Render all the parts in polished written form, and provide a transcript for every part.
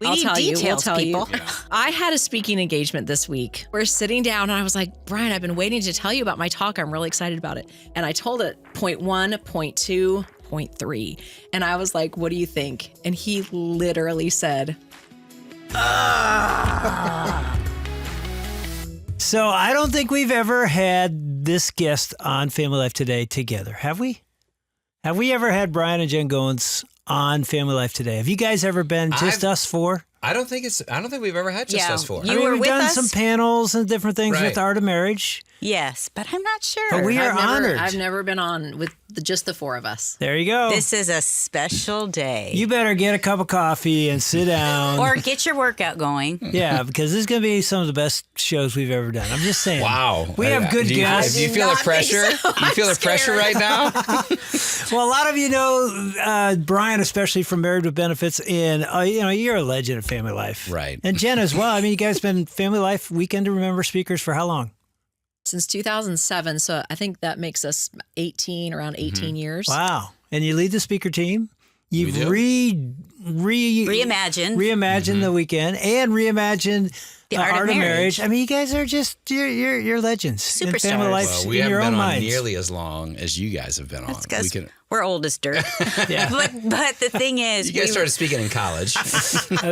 We need details, people. Yeah. I had a speaking engagement this week. We're sitting down and I was like, Brian, I've been waiting to tell you about my talk. I'm really excited about it. And I told it point 1, point 2, point 3. And I was like, what do you think? And he literally said, So I don't think we've ever had this guest on Family Life Today together, have we? Have we ever had Brian and Jen Goins on Family Life Today? Have you guys ever been just us four? I don't think we've ever had just us four. You were we've with done us? some panels and different things Right. with Art of Marriage. Yes, but I'm not sure. But we are honored. I've never been on with just the 4 of us. There you go. This is a special day. You better get a cup of coffee and sit down. Or get your workout going. Yeah, because this is going to be some of the best shows we've ever done. I'm just saying. Wow. We have good guests. Do you feel the not think pressure? so. You feel the pressure right now? Well, a lot of you know Brian, especially from Married with Benefits, and you're a legend of Family Life, Right. And Jen as well. I mean, you guys been Family Life Weekend to Remember speakers for how long? Since 2007. So I think that makes us around 18 years. Wow! And you lead the speaker team. You've Reimagined. reimagined the weekend and reimagined The Art of Marriage. I mean, you guys are just you're legends in Family Superstars. Life Well, we in haven't your been own on minds. nearly as long as you guys have been on. That's because We can- we're old as dirt. Yeah. But the thing is, You guys started speaking in college. I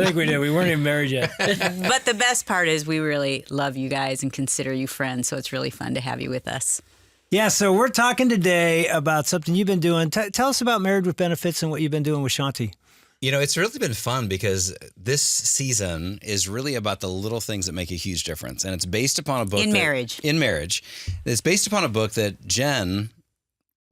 think we did. We weren't even married yet. but the best part is we really love you guys and consider you friends. So it's really fun to have you with us. Yeah, so we're talking today about something you've been doing. Tell us about Married with Benefits and what you've been doing with Shanti. It's really been fun because this season is really about the little things that make a huge difference. And it's based upon a book In marriage. It's based upon a book that Jen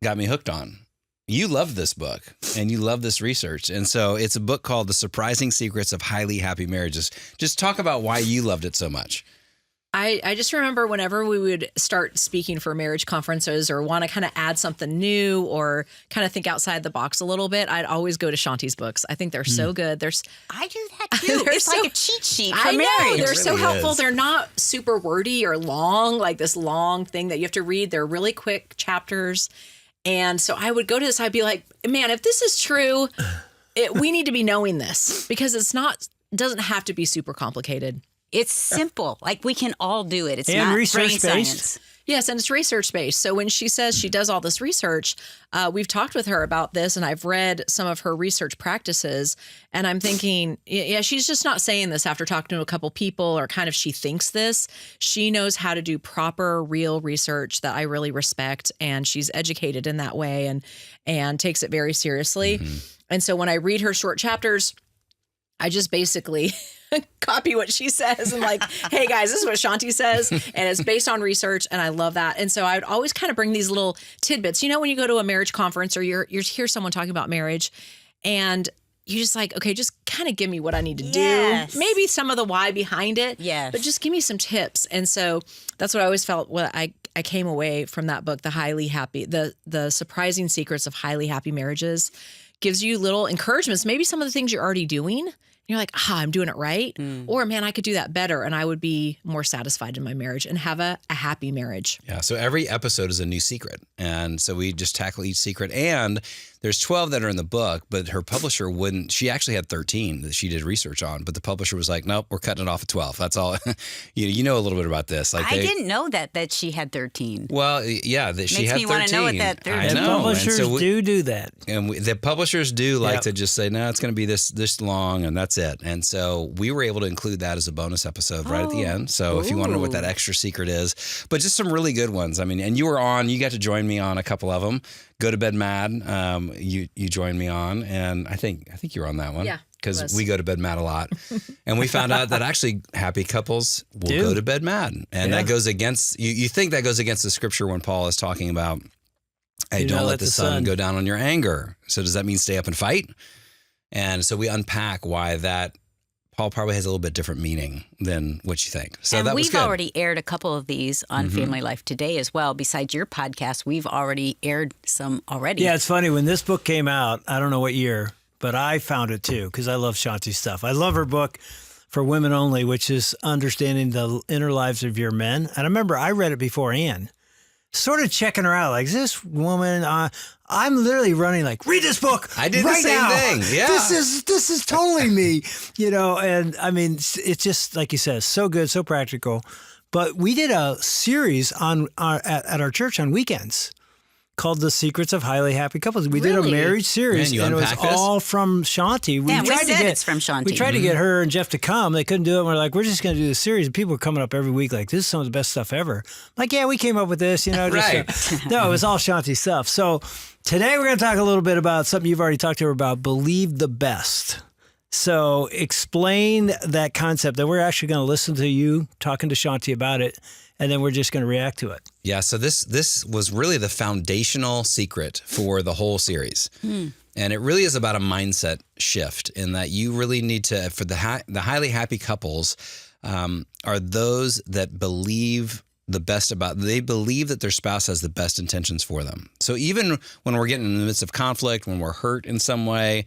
got me hooked on. You love this book and you love this research. And so it's a book called The Surprising Secrets of Highly Happy Marriages. Just talk about why you loved it so much. I just remember whenever we would start speaking for marriage conferences or want to kind of add something new or kind of think outside the box a little bit, I'd always go to Shanti's books. I think they're so good. I do that too. They're It's so- like a cheat sheet for I know marriage. they're It so really helpful. is. They're not super wordy or long, like this long thing that you have to read. They're really quick chapters. And so I would go to this, I'd be like, man, if this is true, we need to be knowing this because it doesn't have to be super complicated. It's simple. Like we can all do it. It's And not brain research-based. science. Yes, and it's research-based. So when she says she does all this research, we've talked with her about this, and I've read some of her research practices, and I'm thinking, yeah, she's just not saying this after talking to a couple people or kind of she thinks this. She knows how to do proper, real research that I really respect, and she's educated in that way and takes it very seriously. And so when I read her short chapters, I just basically copy what she says and like, hey guys, this is what Shanti says. And it's based on research. And I love that. And so I would always kind of bring these little tidbits, when you go to a marriage conference or you hear someone talking about marriage and you just like, okay, just kind of give me what I need to Yes. do. Maybe some of the why behind it. Yes. But just give me some tips. And so that's what I always felt when I came away from that book, the Surprising Secrets of Highly Happy Marriages, gives you little encouragements, maybe some of the things you're already doing. You're like, I'm doing it right. Or, man, I could do that better. And I would be more satisfied in my marriage and have a happy marriage. Yeah. So every episode is a new secret. And so we just tackle each secret. And there's 12 that are in the book, but her publisher wouldn't. She actually had 13 that she did research on, but the publisher was like, nope, we're cutting it off at 12. That's all. You know a little bit about this. Like I didn't know that she had 13. Well, yeah, that she Makes had me 13. wanna know what that 13 I And know. publishers and so do that. And the publishers do like Yep. to just say, no, it's going to be this long and that's it. And so we were able to include that as a bonus episode right at the end. So if you want to know what that extra secret is, but just some really good ones. I mean, and you got to join me on a couple of them. Go to Bed Mad. You joined me on, and I think you were on that one. Yeah, Because was. we go to bed mad a lot. And we found out that actually happy couples will Do. go to bed mad. And Yeah. that goes against, you think that goes against the scripture when Paul is talking about, hey, don't let the sun go down on your anger. So does that mean stay up and fight? And so we unpack why that Paul probably has a little bit different meaning than what you think. So And that was we've good. already aired a couple of these on Family Life Today as well. Besides your podcast, we've already aired some already. Yeah, it's funny. When this book came out, I don't know what year, but I found it too because I love Shanti's stuff. I love her book for women only, which is understanding the inner lives of your men. And I remember I read it before Anne. sort of checking her out. Like, is this woman, I'm literally running like, read this book. I did right the same now. thing. Yeah. This is totally me, and I mean, it's just, like you said, so good, so practical. But we did a series at our church on weekends called The Secrets of Highly Happy Couples. We did a marriage series, Man, you and it was unpack this? all from Shanti. Yeah, we said it's from Shanti. We tried to get her and Jeff to come. They couldn't do it. And we're like, we're just going to do this series. And people were coming up every week like, this is some of the best stuff ever. I'm like, yeah, we came up with this, Right. No, it was all Shanti stuff. So today we're going to talk a little bit about something you've already talked to her about, believe the best. So explain that concept that we're actually going to listen to you talking to Shanti about it, and then we're just going to react to it. Yeah, so this was really the foundational secret for the whole series. And it really is about a mindset shift in that you really need to, for the highly happy couples are those that believe the best they believe that their spouse has the best intentions for them. So even when we're getting in the midst of conflict, when we're hurt in some way,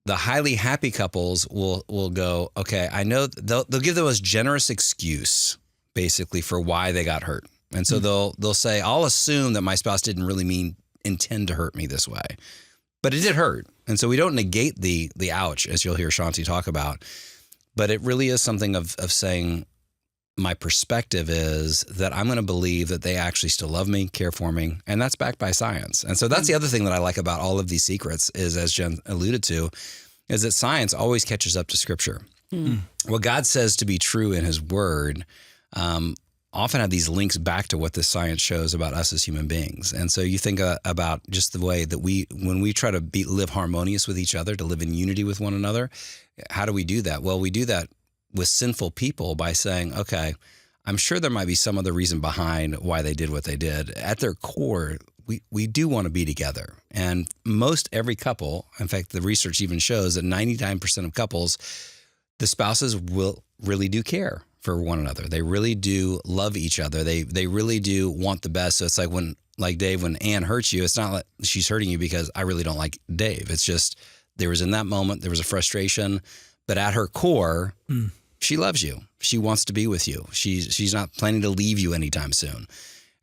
the highly happy couples will go, okay, I know they'll give the most generous excuse basically for why they got hurt. And so they'll say, I'll assume that my spouse didn't really intend to hurt me this way, but it did hurt. And so we don't negate the ouch, as you'll hear Shanti talk about, but it really is something of saying, my perspective is that I'm going to believe that they actually still love me, care for me, and that's backed by science. And so that's the other thing that I like about all of these secrets is, as Jen alluded to, is that science always catches up to Scripture. What God says to be true in His Word often have these links back to what the science shows about us as human beings. And so you think about just the way that when we try to live harmonious with each other, to live in unity with one another, how do we do that? Well, we do that with sinful people by saying, okay, I'm sure there might be some other reason behind why they did what they did. At their core, we do want to be together. And most every couple, in fact, the research even shows that 99% of couples, the spouses will really do care for one another. They really do love each other. They really do want the best. So it's like Dave, when Ann hurts you, it's not like she's hurting you because I really don't like Dave. It's just there was in that moment, there was a frustration, but at her core, she loves you. She wants to be with you. She's not planning to leave you anytime soon.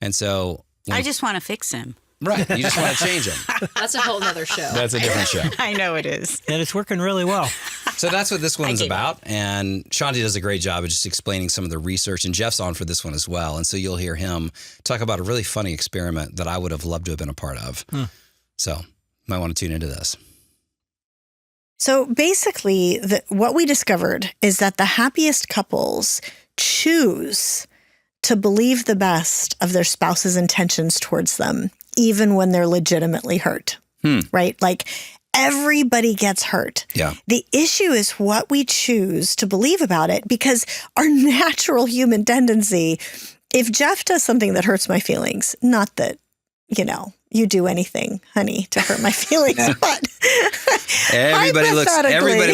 And so I just want to fix him. Right. You just want to change him. That's a whole nother show. That's a different show. I know it is. And it's working really well. So that's what this one's get it. about. And Shanti does a great job of just explaining some of the research. And Jeff's on for this one as well. And so you'll hear him talk about a really funny experiment that I would have loved to have been a part of. So you might want to tune into this. So basically, what we discovered is that the happiest couples choose to believe the best of their spouse's intentions towards them, even when they're legitimately hurt, right? Like everybody gets hurt. Yeah. The issue is what we choose to believe about it, because our natural human tendency, if Jeff does something that hurts my feelings, not that, you do anything, honey, to hurt my feelings, but everybody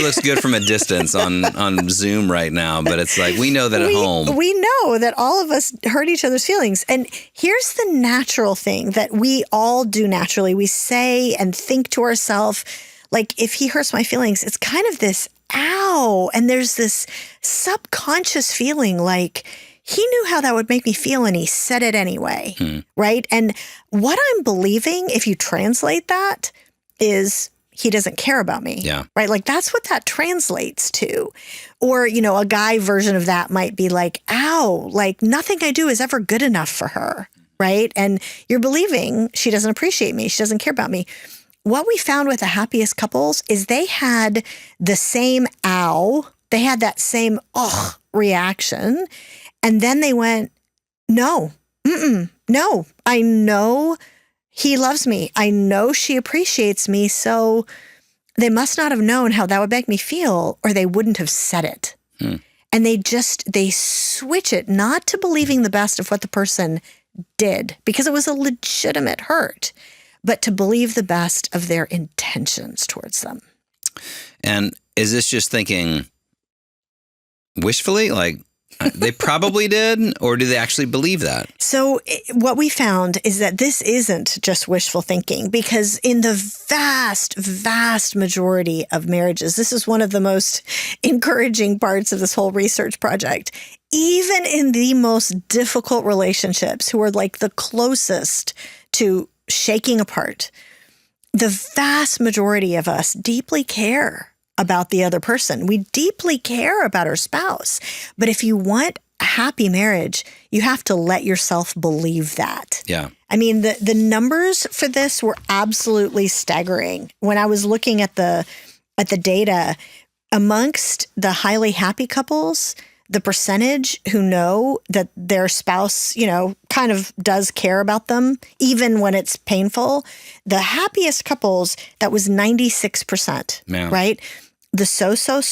looks good from a distance on Zoom right now, but it's like we know that at home. We know that all of us hurt each other's feelings. And here's the natural thing that we all do naturally. We say and think to ourselves, like, if he hurts my feelings, it's kind of this ow. And there's this subconscious feeling like, he knew how that would make me feel and he said it anyway, right? And what I'm believing, if you translate that, is he doesn't care about me, right? Like that's what that translates to. Or, a guy version of that might be like, ow, like nothing I do is ever good enough for her, right? And you're believing she doesn't appreciate me, she doesn't care about me. What we found with the happiest couples is they had the same ow, they had that same reaction. And then they went, no, no, I know he loves me. I know she appreciates me. So they must not have known how that would make me feel, or they wouldn't have said it. And they switch it, not to believing the best of what the person did, because it was a legitimate hurt, but to believe the best of their intentions towards them. And is this just thinking wishfully, like, they probably did, or do they actually believe that? So what we found is that this isn't just wishful thinking, because in the vast, vast majority of marriages, this is one of the most encouraging parts of this whole research project. even in the most difficult relationships, who are like the closest to shaking apart, the vast majority of us deeply care about the other person. We deeply care about our spouse. But if you want a happy marriage, you have to let yourself believe that. Yeah. I mean, the numbers for this were absolutely staggering. When I was looking at the data, amongst the highly happy couples, the percentage who know that their spouse, kind of does care about them, even when it's painful, the happiest couples, that was 96%, Man. right? The so-so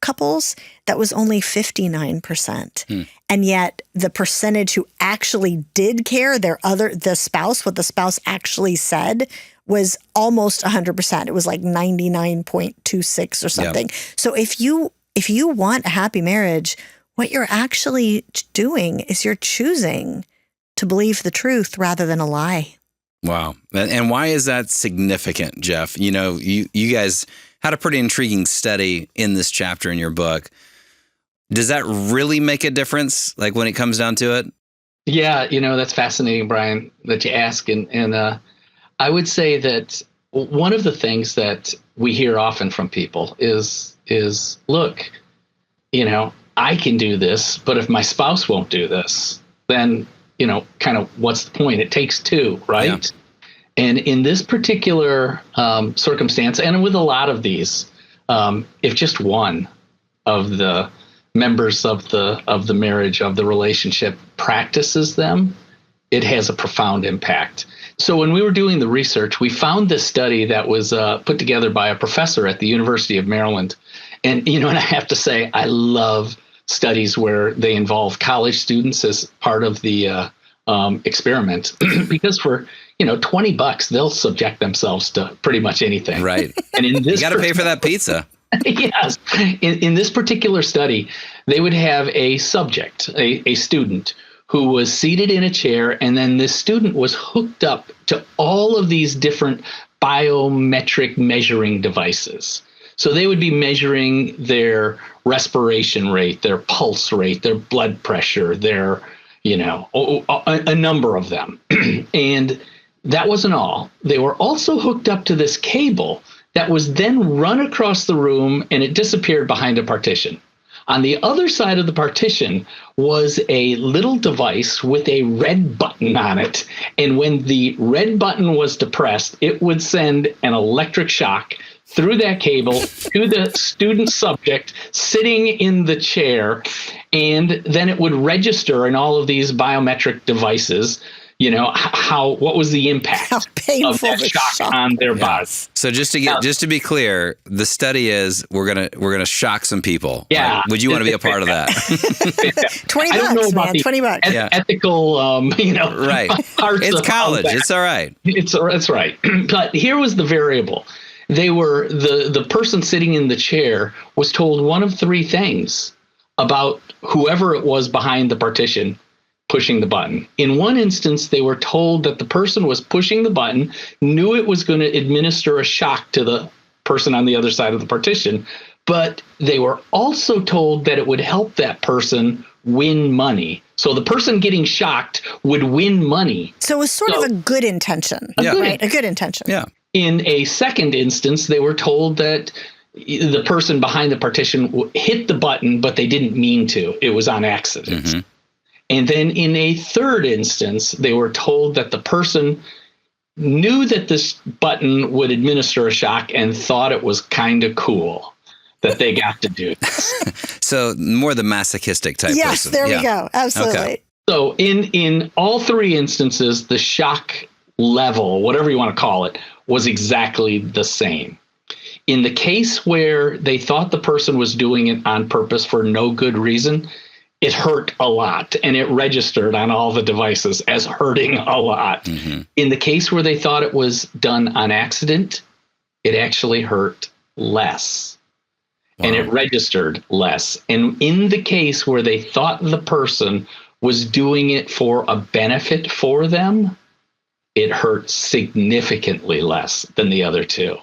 couples, that was only 59%. And yet the percentage who actually did care, the spouse, what the spouse actually said, was almost 100%. It was like 99.26 or something. Yep. So if you want a happy marriage, what you're actually doing is you're choosing to believe the truth rather than a lie. Wow. And why is that significant, Jeff? You guys had a pretty intriguing study in this chapter in your book. Does that really make a difference, like when it comes down to it? Yeah, that's fascinating, Brian, that you ask. And I would say that one of the things that we hear often from people is look, I can do this, but if my spouse won't do this, then, kind of what's the point? It takes two, right? Yeah. And in this particular circumstance, and with a lot of these, if just one of the members of the marriage, of the relationship, practices them, it has a profound impact. So when we were doing the research, we found this study that was put together by a professor at the University of Maryland. And, and I have to say, I love studies where they involve college students as part of the experiment, because for $20, they'll subject themselves to pretty much anything. Right. And in this, you got to pay for that pizza. Yes. In this particular study, they would have a subject, a student, who was seated in a chair, and then this student was hooked up to all of these different biometric measuring devices. So they would be measuring their respiration rate, their pulse rate, their blood pressure, their, a number of them. And that wasn't all. They were also hooked up to this cable that was then run across the room, and it disappeared behind a partition. On the other side of the partition was a little device with a red button on it. And when the red button was depressed, it would send an electric shock through that cable to the student subject sitting in the chair. And then it would register in all of these biometric devices, what was the impact of that shock on their bodies. So just to be clear, the study is we're gonna shock some people. Yeah. Like, would you want to be a part of that? $20, man. $20. Ethical, right. It's college. It's all right. That's right. But here was the variable. They were the person sitting in the chair was told one of three things about whoever it was behind the partition pushing the button. In one instance, they were told that the person was pushing the button, knew it was going to administer a shock to the person on the other side of the partition, but they were also told that it would help that person win money. So the person getting shocked would win money. So it was sort of a good intention, right? A good intention. Yeah. In a second instance, they were told that the person behind the partition hit the button, but they didn't mean to. It was on accident. Mm-hmm. And then in a third instance, they were told that the person knew that this button would administer a shock and thought it was kind of cool that they got to do this. So more the masochistic type person. Yes, there we go. Absolutely. Okay. So in all three instances, the shock level, whatever you want to call it, was exactly the same. In the case where they thought the person was doing it on purpose for no good reason, it hurt a lot, and it registered on all the devices as hurting a lot. Mm-hmm. In the case where they thought it was done on accident, it actually hurt less. Wow. And it registered less. And in the case where they thought the person was doing it for a benefit for them, it hurt significantly less than the other two.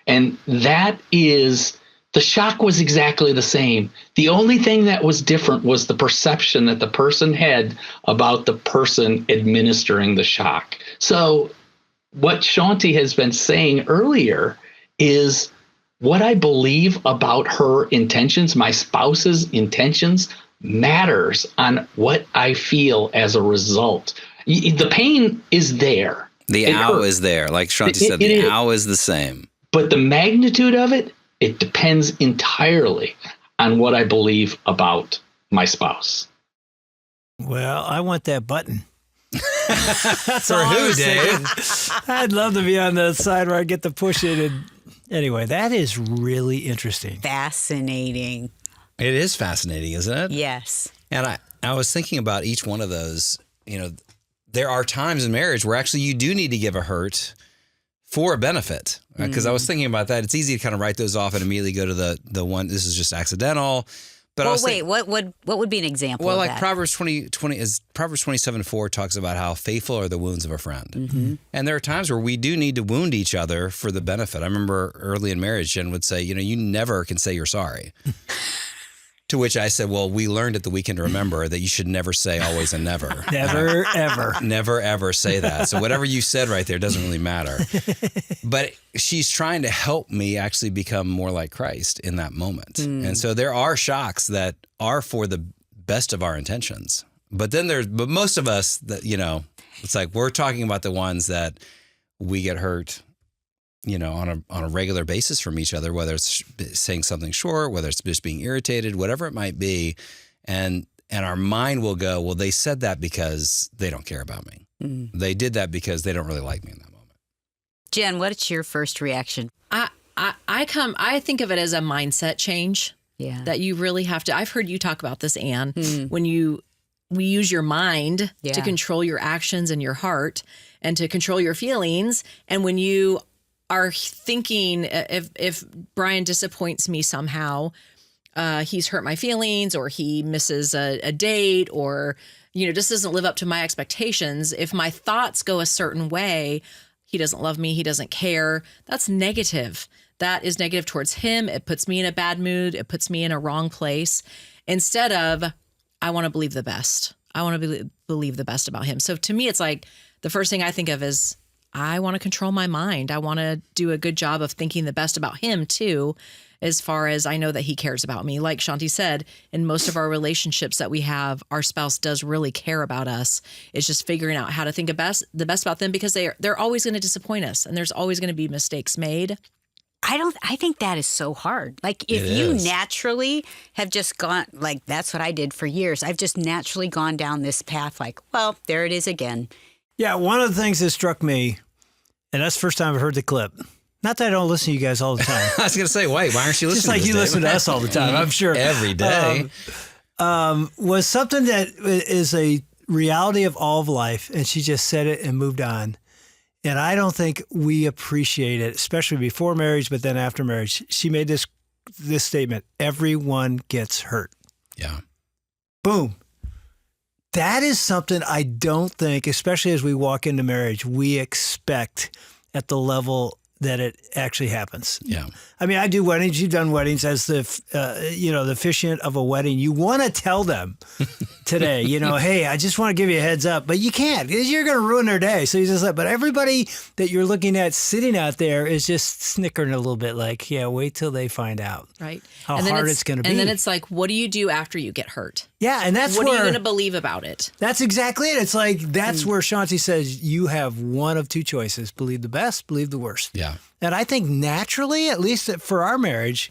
And that is The shock was exactly the same. The only thing that was different was the perception that the person had about the person administering the shock. So what Shanti has been saying earlier is what I believe about her intentions, my spouse's intentions, matters on what I feel as a result. The pain is there. The ow is there. Like Shanti said, the ow is the same. But the magnitude of it, it depends entirely on what I believe about my spouse. Well, I want that button. That's For all I who, was Dave? thinking. I'd love to be on the side where I get to push it. And anyway, that is really interesting. Fascinating. It is fascinating, isn't it? Yes. And I was thinking about each one of those. You know, there are times in marriage where actually you do need to give a hurt for a benefit. Because I was thinking about that. It's easy to kind of write those off and immediately go to the one, this is just accidental. But Well, wait, what would be an example Well, of like that? Proverbs 27:4 talks about how faithful are the wounds of a friend. Mm-hmm. And there are times where we do need to wound each other for the benefit. I remember early in marriage, Jen would say, you never can say you're sorry. To which I said, well, we learned at the Weekend to Remember that you should never say always and never. Never, ever. Never, ever say that. So whatever you said right there doesn't really matter. But she's trying to help me actually become more like Christ in that moment. And so there are shocks that are for the best of our intentions. But then but most of us, that it's like we're talking about the ones that we get hurt on a regular basis from each other, whether it's saying something short, whether it's just being irritated, whatever it might be. And our mind will go, well, they said that because they don't care about me. They did that because they don't really like me in that moment. Jen, what's your first reaction? I think of it as a mindset change. Yeah. That you really have to. I've heard you talk about this, Anne, when we use your mind to control your actions and your heart and to control your feelings. And when you are thinking, if Brian disappoints me somehow, he's hurt my feelings, or he misses a date, or just doesn't live up to my expectations. If my thoughts go a certain way, he doesn't love me, he doesn't care. That's negative. That is negative towards him. It puts me in a bad mood. It puts me in a wrong place. Instead of, I want to believe the best. I want to believe the best about him. So to me, it's like the first thing I think of is, I want to control my mind. I want to do a good job of thinking the best about him too, as far as I know that he cares about me. Like Shanti said, in most of our relationships that we have, our spouse does really care about us. It's just figuring out how to think the best about them, because they're always going to disappoint us, and there's always going to be mistakes made. I think that is so hard. Like if you naturally have just gone, like that's what I did for years. I've just naturally gone down this path like, well, there it is again. Yeah, one of the things that struck me, and that's the first time I've heard the clip. Not that I don't listen to you guys all the time. I was going to say, wait, why aren't you listening Just like to this, you Dave? listen to us all the time, I'm sure. Every day. Was something that is a reality of all of life, and she just said it and moved on. And I don't think we appreciate it, especially before marriage, but then after marriage. She made this statement: everyone gets hurt. Yeah. Boom. That is something I don't think, especially as we walk into marriage, we expect at the level that it actually happens. Yeah. I mean, I do weddings. You've done weddings. As the officiant of a wedding, you want to tell them today, hey, I just want to give you a heads up, but you can't, because you're going to ruin their day. So you just but everybody that you're looking at sitting out there is just snickering a little bit like, yeah, wait till they find out. Right. How hard it's going to be. And then it's like, what do you do after you get hurt? Yeah, and that's what where, are you going to believe about it? That's exactly it. It's like, that's where Shanti says you have one of two choices: believe the best, believe the worst. Yeah. And I think naturally, at least for our marriage,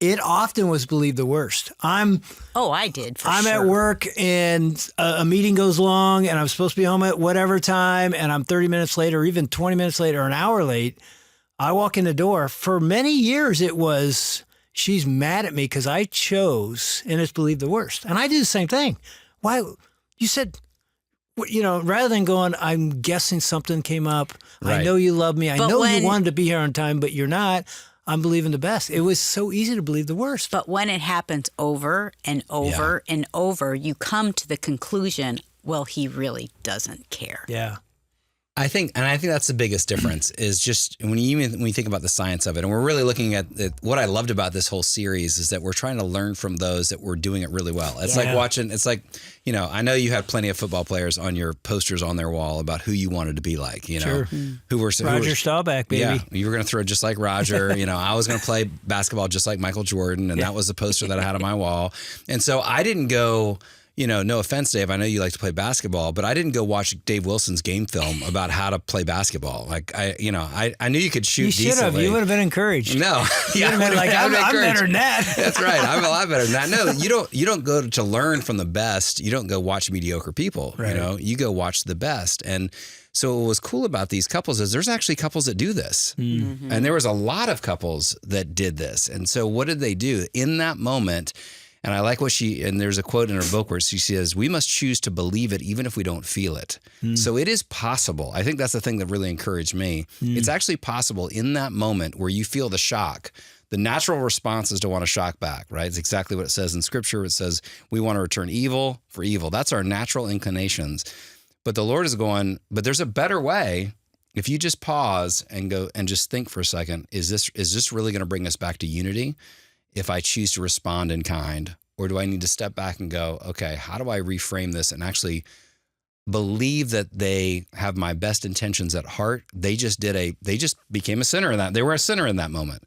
it often was believe the worst. I did for I'm sure. at work and a meeting goes long and I'm supposed to be home at whatever time, and I'm 30 minutes late or even 20 minutes late or an hour late. I walk in the door. For many years, it was, she's mad at me because I chose, and it's believe the worst. And I do the same thing. Why? You said, rather than going, I'm guessing something came up. Right. I know you love me. I know you wanted to be here on time, but you're not. I'm believing the best. It was so easy to believe the worst. But when it happens over and over and over, you come to the conclusion, well, he really doesn't care. Yeah. I think that's the biggest difference is just when you think about the science of it, and we're really looking at it, what I loved about this whole series is that we're trying to learn from those that were doing it really well. It's like watching, it's like, I know you had plenty of football players on your posters on their wall about who you wanted to be like, Sure. who were Roger Staubach, baby. Yeah, you were going to throw just like Roger. I was going to play basketball just like Michael Jordan, and that was the poster that I had on my wall. And so I didn't go. No offense, Dave, I know you like to play basketball, but I didn't go watch Dave Wilson's game film about how to play basketball. Like I knew you could shoot decently. You should have. You would have been encouraged. No. You would have been like, I'm better than that. That's right. I'm a lot better than that. No, you don't go to learn from the best. You don't go watch mediocre people. Right. You go watch the best. And so what was cool about these couples is there's actually couples that do this. Mm-hmm. And there was a lot of couples that did this. And so what did they do? In that moment, and I like and there's a quote in her book where she says, we must choose to believe it even if we don't feel it. So it is possible. I think that's the thing that really encouraged me. It's actually possible in that moment where you feel the shock. The natural response is to want to shock back, right? It's exactly what it says in Scripture. It says we want to return evil for evil. That's our natural inclinations. But the Lord is going, but there's a better way. If you just pause and go and just think for a second, is this really going to bring us back to unity? If I choose to respond in kind, or do I need to step back and go, okay, how do I reframe this and actually believe that they have my best intentions at heart? They just became a sinner in that. They were a sinner in that moment.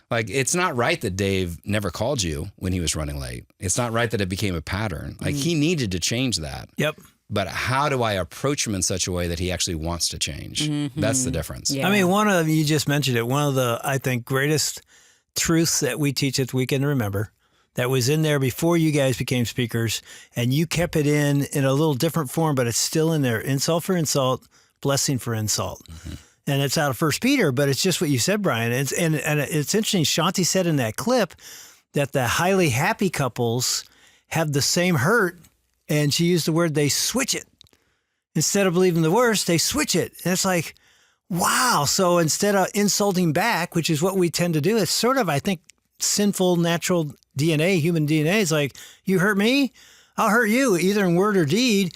Like, it's not right that Dave never called you when he was running late. It's not right that it became a pattern. Like, he needed to change that. Yep. But how do I approach him in such a way that he actually wants to change? Mm-hmm. That's the difference. Yeah. I mean, you just mentioned it. One of the, I think, greatest truths that we teach at the Weekend to Remember that was in there before you guys became speakers, and you kept it in a little different form, but it's still in there. Insult for insult, blessing for insult. Mm-hmm. And it's out of 1 Peter, but it's just what you said, Brian. And it's interesting. Shanti said in that clip that the highly happy couples have the same hurt, and she used the word they switch it. Instead of believing the worst, they switch it. And it's like, wow. So instead of insulting back, which is what we tend to do, it's sort of, I think, sinful, natural DNA, human DNA. It's like, you hurt me, I'll hurt you, either in word or deed.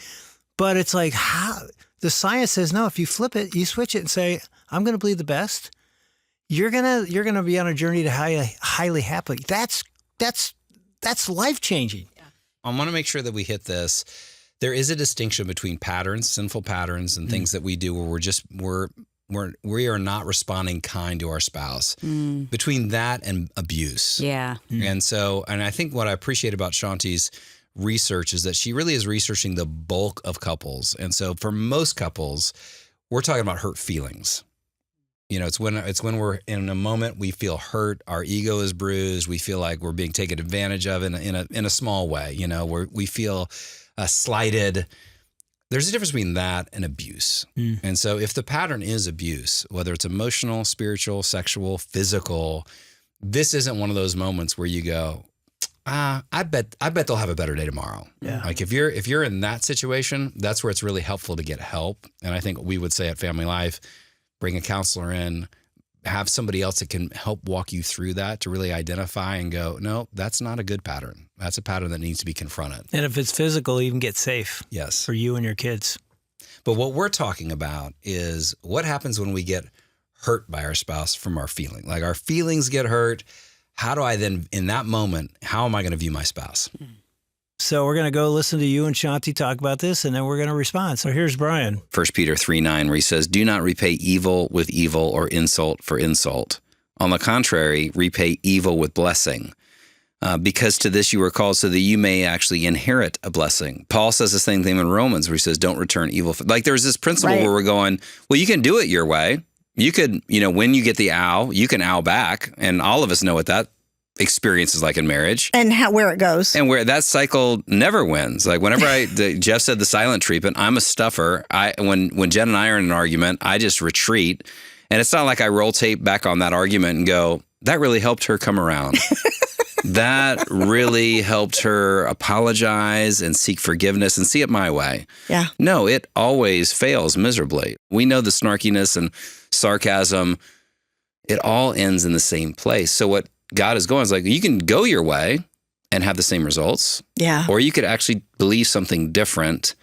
But it's like, how? The science says, no, if you flip it, you switch it and say, I'm going to believe the best. You're gonna be on a journey to highly happy. That's life-changing. Yeah. I want to make sure that we hit this. There is a distinction between patterns, sinful patterns, and things that we do where we are not responding kind to our spouse. Between that and abuse. Yeah. And I think what I appreciate about Shanti's research is that she really is researching the bulk of couples. And so for most couples, we're talking about hurt feelings. It's when we're in a moment we feel hurt, our ego is bruised, we feel like we're being taken advantage of in a small way, where we feel slighted. There's a difference between that and abuse. And so if the pattern is abuse, whether it's emotional, spiritual, sexual, physical, this isn't one of those moments where you go, I bet they'll have a better day tomorrow. Yeah. Like if you're in that situation, that's where it's really helpful to get help. And I think we would say at Family Life, bring a counselor in, have somebody else that can help walk you through that to really identify and go, no, that's not a good pattern. That's a pattern that needs to be confronted. And if it's physical, even get safe. Yes. For you and your kids. But what we're talking about is what happens when we get hurt by our spouse from our feeling. Like our feelings get hurt. How do I then, in that moment, how am I going to view my spouse? So we're going to go listen to you and Shanti talk about this, and then we're going to respond. So here's Brian. 1 Peter 3:9, where he says, do not repay evil with evil or insult for insult. On the contrary, repay evil with blessing. Because to this you were called so that you may actually inherit a blessing. Paul says the same thing in Romans where he says, don't return evil. Like there's this principle where we're going, well, you can do it your way. You could, when you get the ow, you can ow back. And all of us know what that experience is like in marriage. And where it goes. And where that cycle never wins. Like whenever Jeff said the silent treatment, I'm a stuffer. When Jen and I are in an argument, I just retreat. And it's not like I roll tape back on that argument and go, that really helped her come around. That really helped her apologize and seek forgiveness and see it my way. Yeah. No, it always fails miserably. We know the snarkiness and sarcasm, it all ends in the same place. So what God is going is like, you can go your way and have the same results. Yeah. Or you could actually believe something different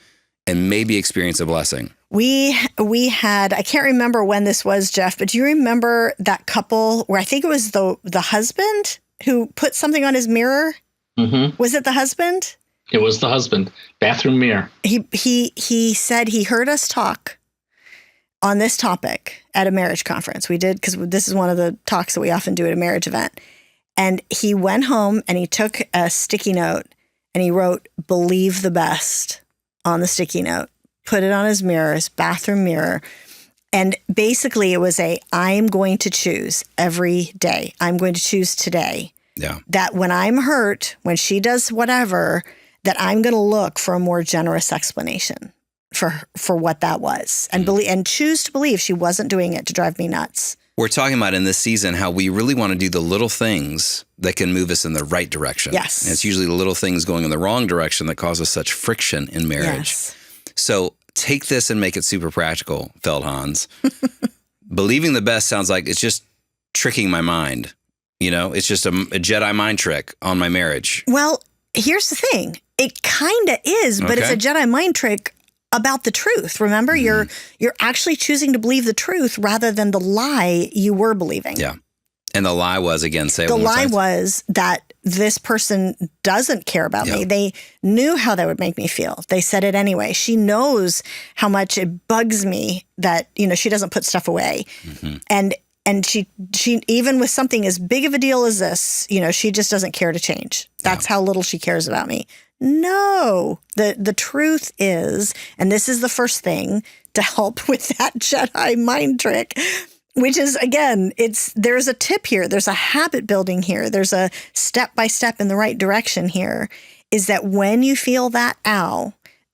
and maybe experience a blessing. We had, I can't remember when this was, Jeff, but do you remember that couple where I think it was the husband who put something on his mirror? Mm-hmm. Was it the husband? It was the husband. Bathroom mirror. He said he heard us talk on this topic at a marriage conference. We did, because this is one of the talks that we often do at a marriage event. And he went home and he took a sticky note and he wrote, "Believe the best" on the sticky note, put it on his mirror, his bathroom mirror. And basically it was I'm going to choose every day. I'm going to choose today. Yeah. That when I'm hurt, when she does whatever, that I'm going to look for a more generous explanation for what that was, and and choose to believe she wasn't doing it to drive me nuts. We're talking about in this season how we really want to do the little things that can move us in the right direction. Yes. And it's usually the little things going in the wrong direction that causes such friction in marriage. Yes. So take this and make it super practical, Feldhans. Believing the best sounds like it's just tricking my mind. It's just a Jedi mind trick on my marriage. Well, here's the thing. It kind of is, but it's a Jedi mind trick about the truth. Remember, you're actually choosing to believe the truth rather than the lie you were believing. Yeah. And the lie was, again, say it the one more lie time. was that this person doesn't care about me. They knew how that would make me feel. They said it anyway. She knows how much it bugs me that, she doesn't put stuff away. Mm-hmm. And she even with something as big of a deal as this, she just doesn't care to change. That's how little she cares about me. No, the truth is, and this is the first thing to help with that Jedi mind trick, which is, again, there's a tip here. There's a habit building here. There's a step-by-step in the right direction here, is that when you feel that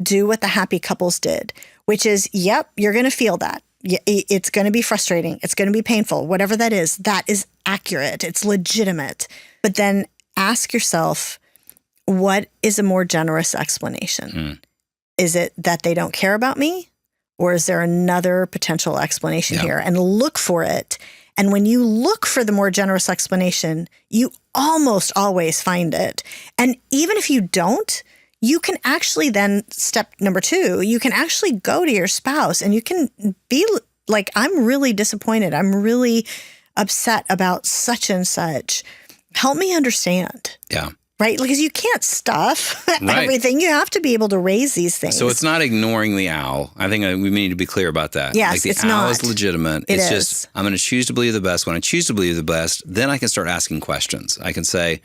do what the happy couples did, which is, you're going to feel that. It's going to be frustrating. It's going to be painful. Whatever that is accurate. It's legitimate. But then ask yourself, what is a more generous explanation? Is it that they don't care about me? Or is there another potential explanation here? And look for it. And when you look for the more generous explanation, you almost always find it. And even if you don't, you can actually then, step number 2, you can actually go to your spouse and you can be like, I'm really disappointed. I'm really upset about such and such. Help me understand. Yeah. Right? Because you can't stuff everything. You have to be able to raise these things. So it's not ignoring the owl. I think we need to be clear about that. Yes, like the it's owl not. is legitimate. It's just, I'm going to choose to believe the best. When I choose to believe the best, then I can start asking questions. I can say,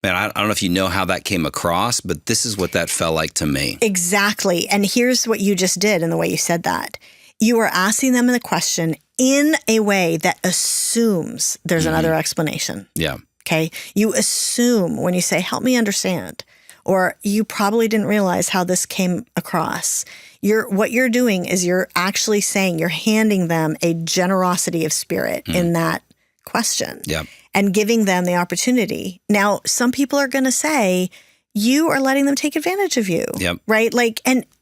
man, I don't know if you know how that came across, but this is what that felt like to me. Exactly. And here's what you just did in the way you said that. You are asking them the question in a way that assumes there's another explanation. Yeah. Okay. You assume when you say, help me understand, or you probably didn't realize how this came across. What you're doing is you're actually saying, you're handing them a generosity of spirit in that question and giving them the opportunity. Now, some people are going to say, you are letting them take advantage of you, right?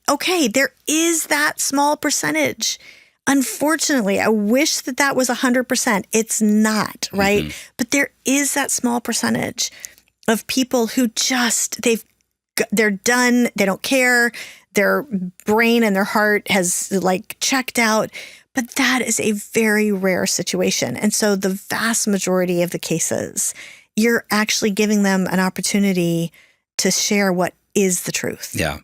Okay, there is that small percentage. Unfortunately, I wish that was 100%. It's not, right? But there is that small percentage of people who they're done. They don't care. Their brain and their heart has checked out. But that is a very rare situation. And so the vast majority of the cases, you're actually giving them an opportunity to share what is the truth. Yeah.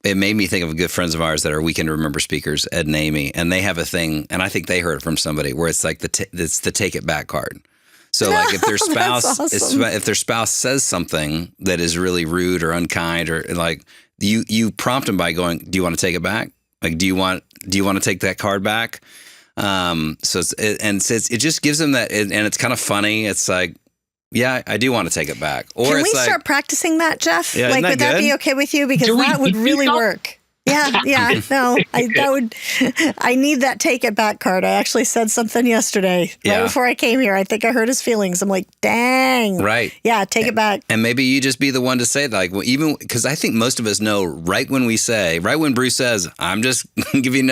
It made me think of good friends of ours that are Weekend to Remember speakers, Ed and Amy, and they have a thing, and I think they heard it from somebody, where it's like it's the take it back card. So if their spouse if their spouse says something that is really rude or unkind, or you prompt them by going, do you want to take it back? Do you want to take that card back? So it just gives them that, and it's kind of funny. It's like, yeah, I do want to take it back. Or can we start practicing that, Jeff? Yeah, would that be okay with you? Because that would really work. Yeah, no, I need that take it back card. I actually said something yesterday right before I came here. I think I hurt his feelings. I'm like, dang. Right. Yeah, take it back. And maybe you just be the one to say that, even because I think most of us know right when Bruce says, I'm giving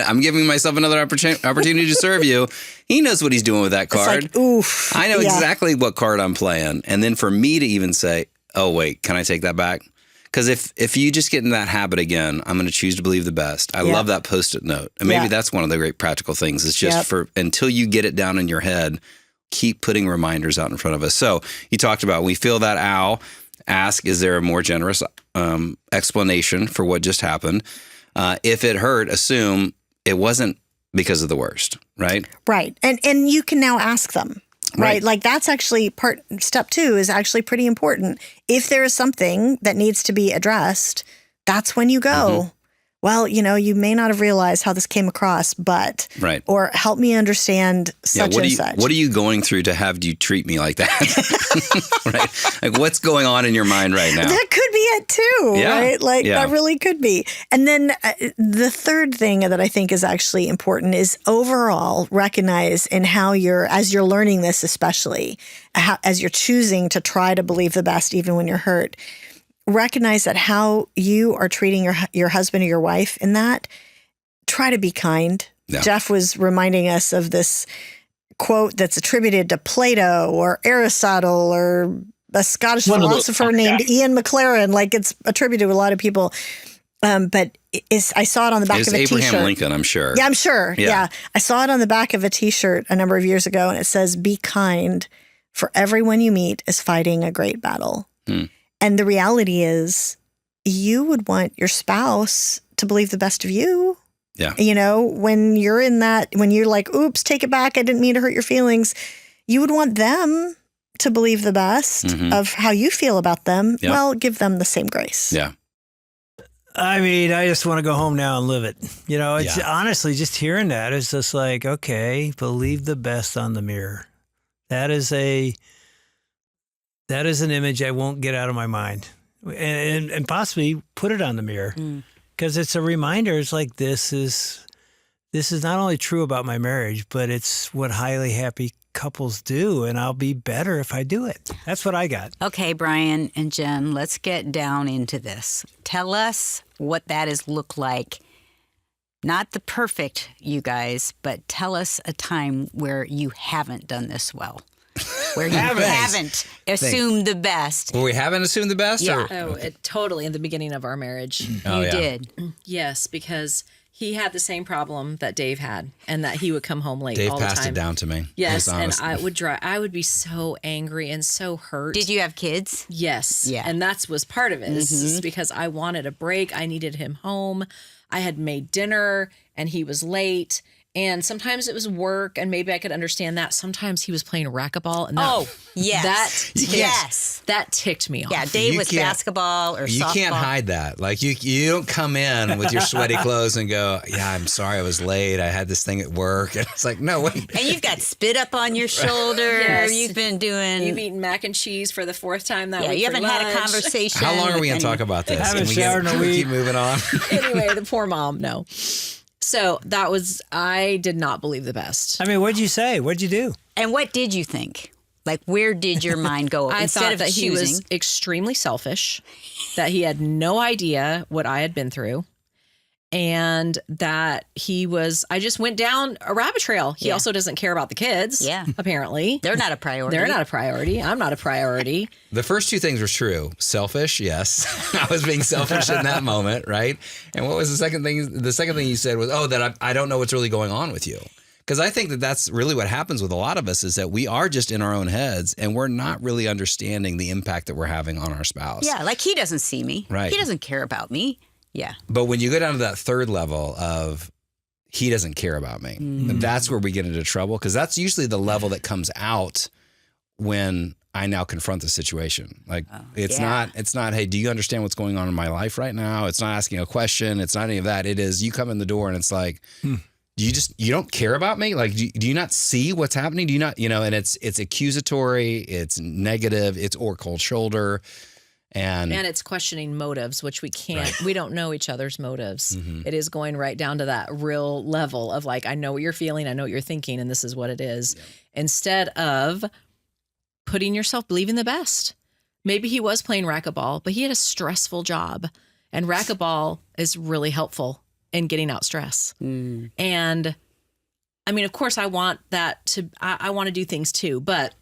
myself another opportunity to serve you. He knows what he's doing with that card. It's like, oof. I know exactly what card I'm playing. And then for me to even say, oh, wait, can I take that back? Because if you just get in that habit again, I'm going to choose to believe the best. I love that Post-it note. And maybe that's one of the great practical things. It's just for until you get it down in your head, keep putting reminders out in front of us. So you talked about, we feel that ow, ask, is there a more generous explanation for what just happened? If it hurt, assume it wasn't because of the worst, right? Right. And you can now ask them. Right. Like that's actually step 2 is actually pretty important. If there is something that needs to be addressed, that's when you go, well, you may not have realized how this came across, but, or help me understand such and such. What are you going through to have you treat me like that? Right. Like what's going on in your mind right now? That could be it too, right? Like that really could be. And then the third thing that I think is actually important is overall recognize in how as you're learning this, especially as you're choosing to try to believe the best, even when you're hurt, recognize that how you are treating your husband or your wife in that, try to be kind. Yeah. Jeff was reminding us of this quote that's attributed to Plato or Aristotle or a Scottish philosopher named Ian McLaren. Like it's attributed to a lot of people. But I saw it on the back of a T-shirt. Abraham Lincoln, I'm sure. Yeah, I'm sure. Yeah. I saw it on the back of a T-shirt a number of years ago, and it says, "Be kind, for everyone you meet is fighting a great battle." And the reality is, you would want your spouse to believe the best of you. Yeah. When you're in that, when you're like, oops, take it back, I didn't mean to hurt your feelings. You would want them to believe the best of how you feel about them. Yep. Well, give them the same grace. Yeah. I mean, I just want to go home now and live it. It's honestly just hearing that is just like, okay, believe the best on the mirror. That is an image I won't get out of my mind, and possibly put it on the mirror because it's a reminder. It's like this is not only true about my marriage, but it's what highly happy couples do, and I'll be better if I do it. That's what I got. Okay, Brian and Jen, let's get down into this. Tell us what that has looked like. Not the perfect, you guys, but tell us a time where you haven't done this well. Where you haven't assumed the best. Well, we haven't assumed the best? Yeah. Totally in the beginning of our marriage. You did. Yes, because he had the same problem that Dave had and that he would come home late all the time. Dave passed it down to me. Yes, and I would be so angry and so hurt. Did you have kids? Yes. Yeah. And that was part of it. Is because I wanted a break. I needed him home. I had made dinner and he was late. And sometimes it was work, and maybe I could understand that. Sometimes he was playing racquetball, and that ticked me off. Yeah, Dave was basketball or softball. You can't hide that. Like you don't come in with your sweaty clothes and go, "Yeah, I'm sorry, I was late. I had this thing at work." And it's like, no, wait. And you've got spit up on your shoulder. Yes. You've eaten mac and cheese for the 4th time that week. You haven't had a conversation. How long are we going to talk about this? Haven't showered in a week. Keep moving on. Anyway, the poor mom. No. So I did not believe the best. I mean, what'd you say? What'd you do? And what did you think? Like, where did your mind go? I thought that he was extremely selfish, that he had no idea what I had been through, and that I just went down a rabbit trail. He also doesn't care about the kids. Yeah. Apparently. They're not a priority. I'm not a priority. The first 2 things were true. Selfish, yes. I was being selfish in that moment, right? And what was the second thing? The second thing you said was, that I don't know what's really going on with you. Because I think that's really what happens with a lot of us is that we are just in our own heads and we're not really understanding the impact that we're having on our spouse. Yeah, like he doesn't see me. Right. He doesn't care about me. Yeah. But when you go down to that third level of he doesn't care about me, that's where we get into trouble because that's usually the level that comes out when I now confront the situation. Like it's not, hey, do you understand what's going on in my life right now? It's not asking a question. It's not any of that. It is you come in the door and it's like, you don't care about me? Like, do you not see what's happening? Do you not, and it's accusatory, it's negative, it's or cold shoulder. And it's questioning motives, which we don't know each other's motives. It is going right down to that real level of like, I know what you're feeling, I know what you're thinking, and this is what it is. Yep. Instead of putting yourself, believing the best. Maybe he was playing racquetball, but he had a stressful job. And racquetball is really helpful in getting out stress. And I mean, of course, I want I want to do things too, but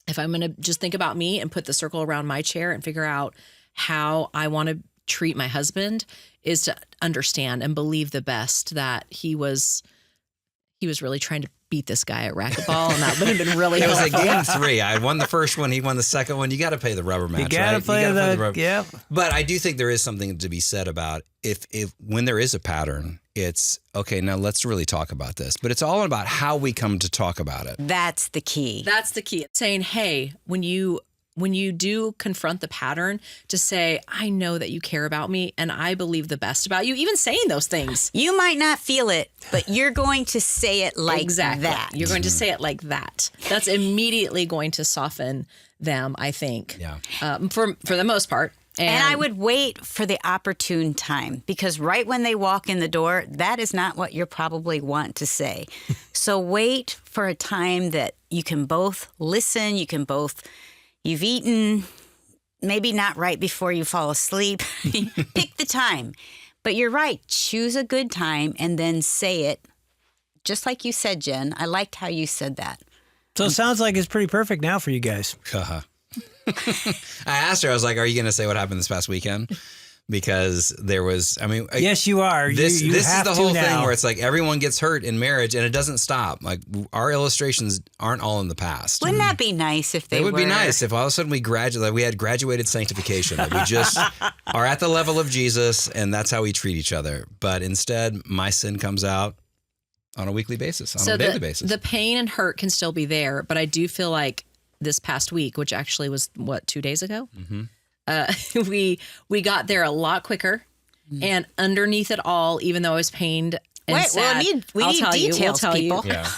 if I'm going to just think about me and put the circle around my chair and figure out how I want to treat my husband is to understand and believe the best that he was really trying to beat this guy at racquetball, and that would have been really It was helpful. like game 3. I won the first one. He won the second one. You got to play the rubber match, You gotta right? play the rubber. Yeah. But I do think there is something to be said about if when there is a pattern, it's okay. Now let's really talk about this. But it's all about how we come to talk about it. That's the key. That's the key. Saying, hey, when you do confront the pattern, to say, I know that you care about me and I believe the best about you, even saying those things. You might not feel it, but you're going to say it like that. You're going to say it like that. That's immediately going to soften them, I think. Yeah. For the most part. And I would wait for the opportune time, because right when they walk in the door, that is not what you probably want to say. So wait for a time that you can both listen, you've eaten, maybe not right before you fall asleep. Pick the time. But you're right. Choose a good time and then say it. Just like you said, Jen. I liked how you said that. So it sounds like it's pretty perfect now for you guys. I asked her, I was like, are you going to say what happened this past weekend? Because there was, Yes, you are. This you is have the to whole now. thing where it's like everyone gets hurt in marriage and it doesn't stop. Like our illustrations aren't all in the past. Wouldn't that be nice if they It would were? be nice if all of a sudden we had graduated sanctification, that we just are at the level of Jesus and that's how we treat each other. But instead, my sin comes out on a weekly basis, on a daily basis. The pain and hurt can still be there, but I do feel like this past week, which actually was 2 days ago, we got there a lot we and underneath it all, even though I was pained and Wait, sad, we need details, people. Yeah.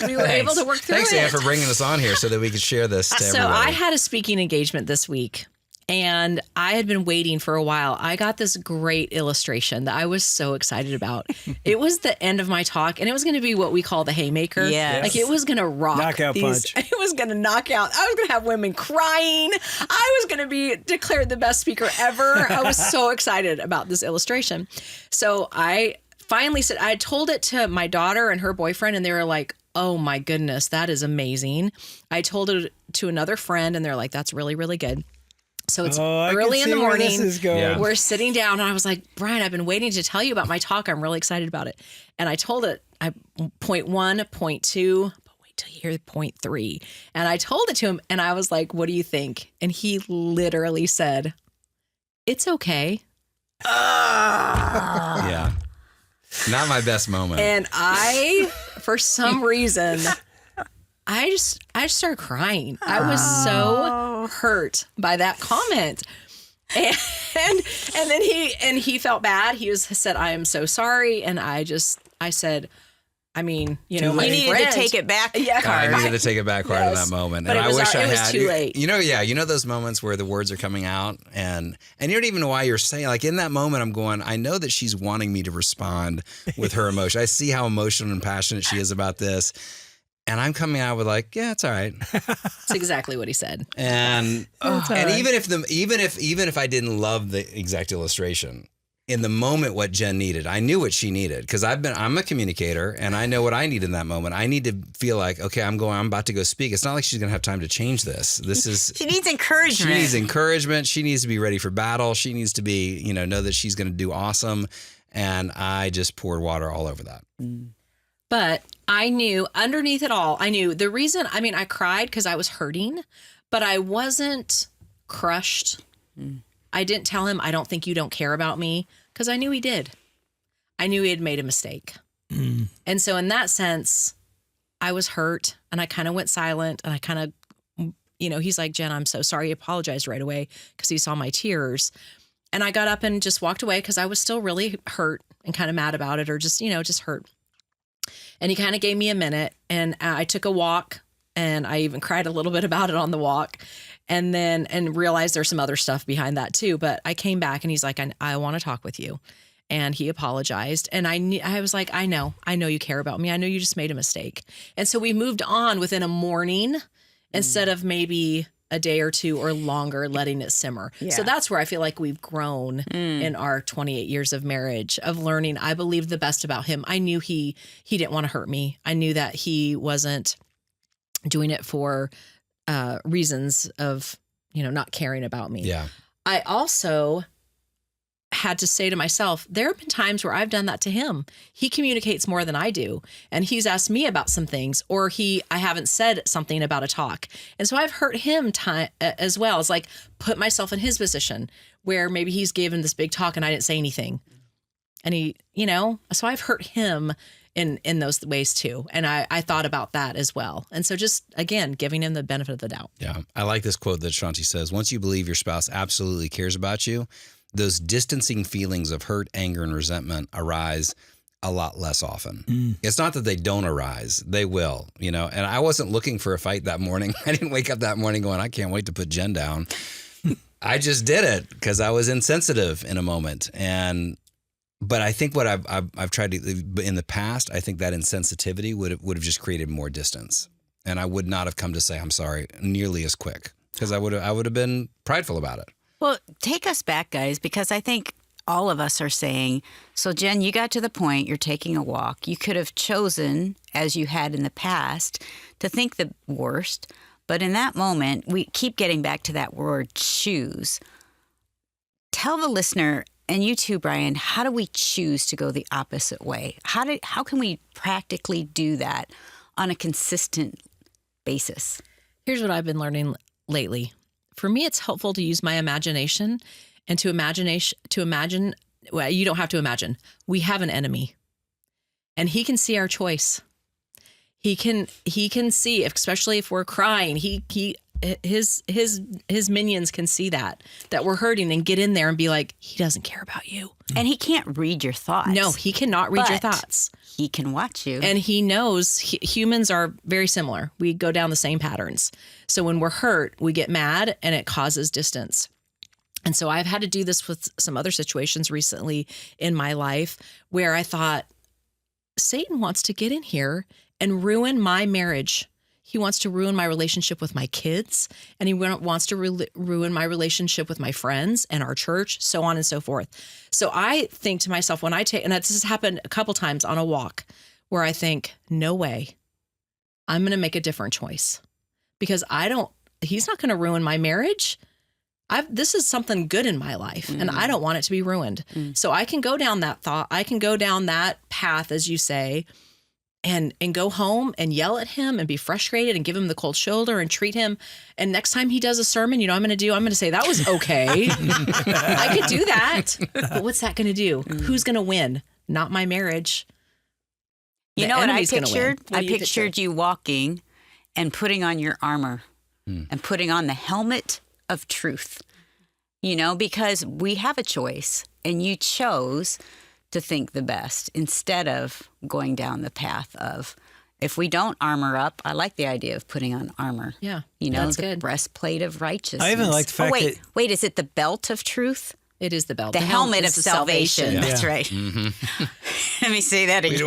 we were able to work through Thanks, it. Ann, for bringing us on here so that we could share this to So everybody. I had a speaking engagement this week, and I had been waiting for a while. I got this great illustration that I was so excited about. It was the end of my talk, and it was going to be what we call the haymaker. Yes. Like it was going to rock. Knockout punch. It was going to knock out. I was going to have women crying. I was going to be declared the best speaker ever. I was so excited about this illustration. So I finally said, I told it to my daughter and her boyfriend, and they were like, oh my goodness, that is amazing. I told it to another friend, and they're like, that's really, really good. So it's early in the morning. This is going. Yeah. We're sitting down, and I was like, Brian, I've been waiting to tell you about my talk. I'm really excited about it. And I told it, point 1, point 2, but wait till you hear point 3. And I told it to him, and I was like, what do you think? And he literally said, it's okay. Yeah. Not my best moment. And I, for some reason, I just started crying. I was so hurt by that comment. And then he felt bad. He said, I am so sorry. And I said, I mean, you know, my You needed friend, to take it back. Yeah, I needed to take it back hard in that moment. But and it was I wish I it was had. too late. You know those moments where the words are coming out and you don't even know why you're saying, like in that moment, I'm going, I know that she's wanting me to respond with her emotion. I see how emotional and passionate she is about this. And I'm coming out with like, yeah, it's all right. That's exactly what he said. And even if I didn't love the exact illustration, in the moment what Jen needed, I knew what she needed because I'm a communicator and I know what I need in that moment. I need to feel like, okay, I'm about to go speak. It's not like she's going to have time to change this. She needs encouragement. She needs encouragement. She needs to be ready for battle. She needs to be, know that she's going to do awesome. And I just poured water all over that. But I knew underneath it all, I knew the reason, I cried because I was hurting, but I wasn't crushed. I didn't tell him, I don't think you don't care about me, because I knew he did. I knew he had made a mistake. And so in that sense, I was hurt and I kind of went silent and I kind of, he's like, Jen, I'm so sorry. He apologized right away because he saw my tears. And I got up and just walked away because I was still really hurt and kind of mad about it or just hurt. And he kind of gave me a minute and I took a walk and I even cried a little bit about it on the walk and realized there's some other stuff behind that too. But I came back and he's like, I want to talk with you. And he apologized. And I was like, I know you care about me. I know you just made a mistake. And so we moved on within a morning instead of maybe a day or two or longer letting it simmer. Yeah. So that's where I feel like we've grown in our 28 years of marriage, of learning. I believed the best about him. I knew he didn't want to hurt me. I knew that he wasn't doing it for reasons of, not caring about me. Yeah. I also had to say to myself, there have been times where I've done that to him. He communicates more than I do. And he's asked me about some things, or I haven't said something about a talk. And so I've hurt him as well. It's like put myself in his position where maybe he's given this big talk and I didn't say anything. And he, so I've hurt him in those ways too. And I thought about that as well. And so just, again, giving him the benefit of the doubt. Yeah. I like this quote that Shanti says, once you believe your spouse absolutely cares about you, those distancing feelings of hurt, anger, and resentment arise a lot less often. It's not that they don't arise. They will, and I wasn't looking for a fight that morning. I didn't wake up that morning going, I can't wait to put Jen down. I just did it because I was insensitive in a moment. But I think what I've tried to, in the past, I think that insensitivity would have just created more distance. And I would not have come to say, I'm sorry, nearly as quick because I would have been prideful about it. Well, take us back, guys, because I think all of us are saying, so Jen, you got to the point, you're taking a walk. You could have chosen, as you had in the past, to think the worst. But in that moment, we keep getting back to that word choose. Tell the listener, and you too, Brian, how do we choose to go the opposite way? How can we practically do that on a consistent basis? Here's what I've been learning lately. For me, it's helpful to use my imagination and to imagine, well, you don't have to imagine. We have an enemy and he can see our choice. He can see, especially if we're crying, his minions can see that we're hurting and get in there and be like, he doesn't care about you. And he can't read your thoughts. No, he cannot read your thoughts. He can watch you. And he knows humans are very similar. We go down the same patterns. So when we're hurt, we get mad and it causes distance. And so I've had to do this with some other situations recently in my life where I thought, Satan wants to get in here and ruin my marriage. He wants to ruin my relationship with my kids, and he wants to ruin my relationship with my friends and our church, so on and so forth. So I think to myself when and this has happened a couple times on a walk, where I think, no way, I'm going to make a different choice because he's not going to ruin my marriage. This is something good in my life and I don't want it to be ruined. So I can go down that thought. I can go down that path, as you say, and go home and yell at him and be frustrated and give him the cold shoulder and treat him. And next time he does a sermon, I'm going to say, that was okay. I could do that. But what's that going to do? Who's going to win? Not my marriage. You know what I pictured? I pictured you walking and putting on your armor and putting on the helmet of truth, because we have a choice and you chose to think the best instead of going down the path of, if we don't armor up, I like the idea of putting on armor. Yeah. That's the good. Breastplate of righteousness. I even like the fact that... Wait, is it the belt of truth? It is the belt. The helmet of salvation. Yeah. That's right. Mm-hmm. Let me say that again.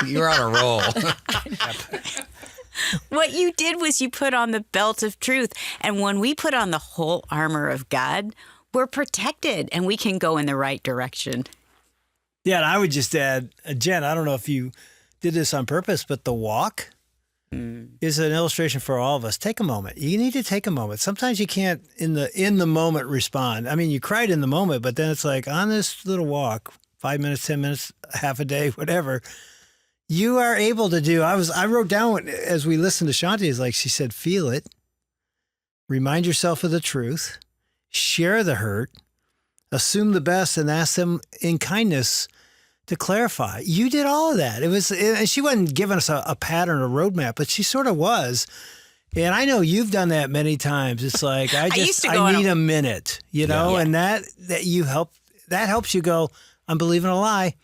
You're on a roll. What you did was you put on the belt of truth. And when we put on the whole armor of God, we're protected and we can go in the right direction. Yeah, and I would just add, Jen, I don't know if you did this on purpose, but the walk is an illustration for all of us. Take a moment. You need to take a moment. Sometimes you can't in the moment respond. I mean, you cried in the moment, but then it's like on this little walk, 5 minutes, 10 minutes, half a day, whatever, you are able to do. I wrote down as we listened to Shanti, is like she said, feel it, remind yourself of the truth, share the hurt, assume the best, and ask them in kindness to clarify. You did all of that. And she wasn't giving us a pattern or roadmap, but she sort of was. And I know you've done that many times. It's like, I need a minute, and that helps you go, I'm believing a lie.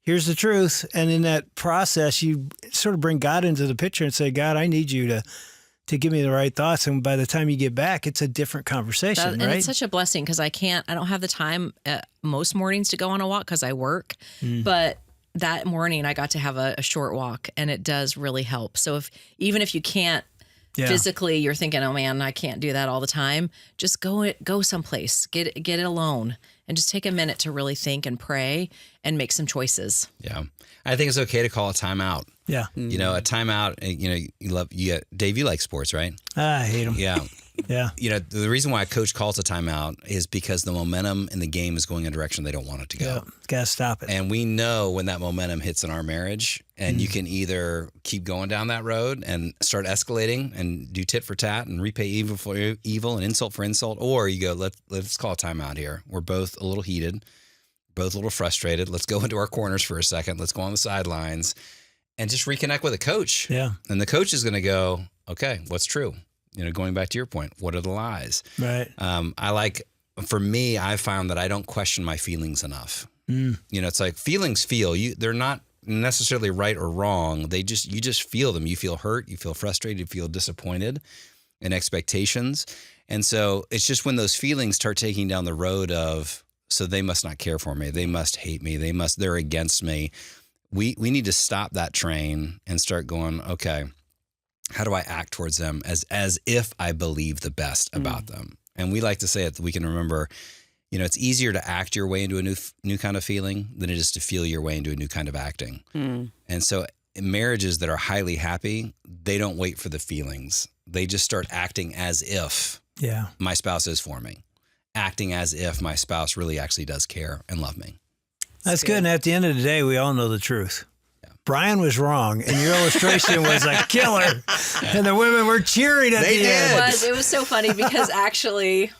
Here's the truth. And in that process, you sort of bring God into the picture and say, God, I need you to give me the right thoughts. And by the time you get back, it's a different conversation, right? And it's such a blessing because I don't have the time most mornings to go on a walk because I work. But that morning I got to have a short walk and it does really help. So even if you can't physically, you're thinking, oh man, I can't do that all the time. Just go someplace, get it alone and just take a minute to really think and pray and make some choices. Yeah. I think it's okay to call a timeout. Yeah. A timeout, Dave, you like sports, right? I hate them. Yeah. Yeah. You know, the reason why a coach calls a timeout is because the momentum in the game is going in a direction they don't want it to go. Yeah. Got to stop it. And we know when that momentum hits in our marriage, and you can either keep going down that road and start escalating and do tit for tat and repay evil for evil and insult for insult, or you go, let's call a timeout here. We're both a little heated, both a little frustrated. Let's go into our corners for a second. Let's go on the sidelines and just reconnect with a coach. Yeah. And the coach is going to go, okay, what's true? You know, going back to your point, what are the lies? Right. For me, I found that I don't question my feelings enough. You know, it's like feelings they're not necessarily right or wrong. You just feel them. You feel hurt, you feel frustrated, you feel disappointed in expectations. And so it's just when those feelings start taking down the road of, so they must not care for me. They must hate me. They're against me. We need to stop that train and start going, okay, how do I act towards them as if I believe the best about them? And we like to say it, we can remember, you know, it's easier to act your way into a new kind of feeling than it is to feel your way into a new kind of acting. And so in marriages that are highly happy, they don't wait for the feelings. They just start acting as if my spouse is for me, acting as if my spouse really actually does care and love me. That's good. And at the end of the day, we all know the truth. Brian was wrong, and your illustration was a killer, and the women were cheering at the end. It was so funny because actually,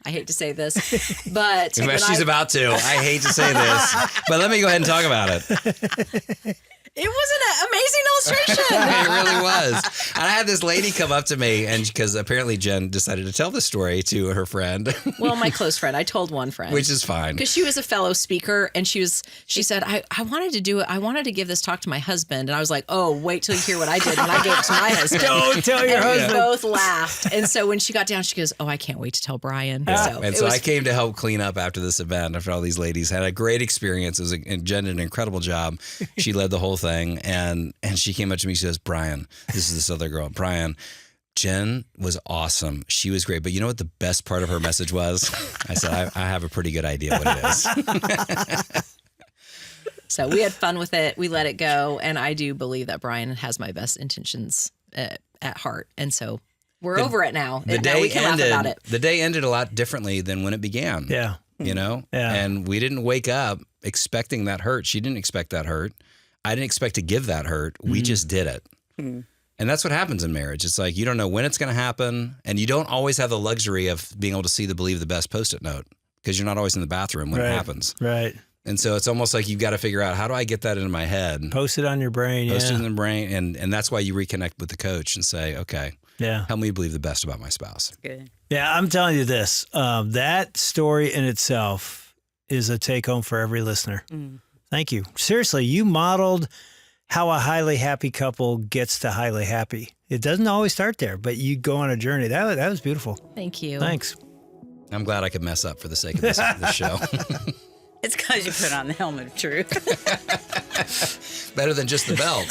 I hate to say this, but She's about to. I hate to say this, but let me go ahead and talk about it. It was an amazing illustration. It really was. And I had this lady come up to me, and because apparently Jen decided to tell the story to her friend. Well, my close friend. I told one friend. Which is fine. Because she was a fellow speaker, and she said, I wanted to do it. I wanted to give this talk to my husband. And I was like, oh, wait till you hear what I did when I gave it to my husband. Don't tell your husband. We both lauged. And so when she got down, she goes, oh, I can't wait to tell Brian. So I came to help clean up after this event, after all these ladies had a great experience. And Jen did an incredible job. She led the whole thing. And she came up to me, she goes, Brian, this is this other girl. Brian, Jen was awesome. She was great. But you know what the best part of her message was? I said, I have a pretty good idea what it is. So we had fun with it. We let it go. And I do believe that Brian has my best intentions at heart. And so we're over it now. The day ended a lot differently than when it began. Yeah. You know? Yeah. And we didn't wake up expecting that hurt. She didn't expect that hurt. I didn't expect to give that hurt. We just did it. And that's what happens in marriage. It's like you don't know when it's going to happen, and you don't always have the luxury of being able to see the believe the best Post-it note because you're not always in the bathroom when it happens. Right. And so it's almost like you've got to figure out, how do I get that into my head? Post it on your brain. Post it in the brain. And that's why you reconnect with the coach and say, okay, help me believe the best about my spouse. Good. Yeah, I'm telling you this. That story in itself is a take home for every listener. Thank you. Seriously, you modeled how a highly happy couple gets to highly happy. It doesn't always start there, but you go on a journey. That was beautiful. Thank you. Thanks. I'm glad I could mess up for the sake of this show. It's because you put on the helmet of truth. Better than just the belt.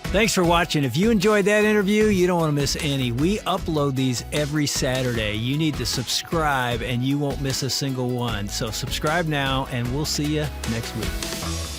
Thanks for watching. If you enjoyed that interview, you don't want to miss any. We upload these every Saturday. You need to subscribe and you won't miss a single one. So subscribe now and we'll see you next week.